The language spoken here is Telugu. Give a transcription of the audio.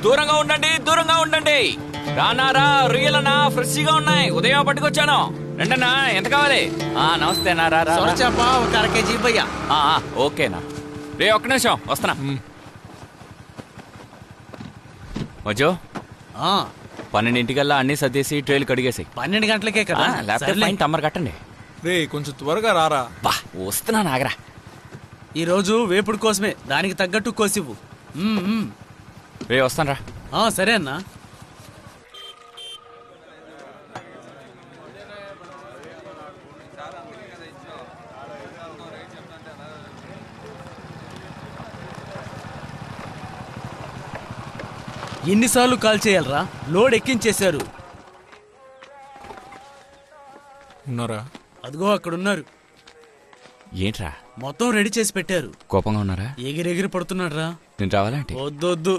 దూరంగా ఉండండి, దూరంగా ఉండండి. రానారా రొయ్యలన్నా ఫ్రెష్గా ఉన్నాయి, ఉదయం పట్టుకొచ్చాను. రండన్నా, ఎంత కావాలి? నమస్తే నా. రా చేప ఒక 1/2 కేజీ భయ్యా. ఓకేనా. రే ఒక్క నిమిషం వస్తున్నా. మజో 12 అన్ని సర్దేసి ట్రైల్ కడిగేసి. 12 గంటలకే కదా. ల్యాప్టాప్ ఫైన్ తమ్మరు కట్టండి. రే కొంచెం త్వరగా రారా. బా వస్తున్నా నాగరా. ఈ రోజు వేపుడు కోసమే, దానికి తగ్గట్టు కోసివ్వు. రే వస్తాను రా. సరే అన్నా. ఎన్నిసార్లు కాల్ చేయాలరా? లోడ్ ఎక్కించేశారు. ఉన్నారా? అదిగో అక్కడున్నారు. ఏంట్రా మొత్తం రెడీ చేసి పెట్టారు. కోపంగా ఉన్నారా? ఎగిరెగిరి పడుతున్నాడు రా. నేను రావాలంటే వద్దు.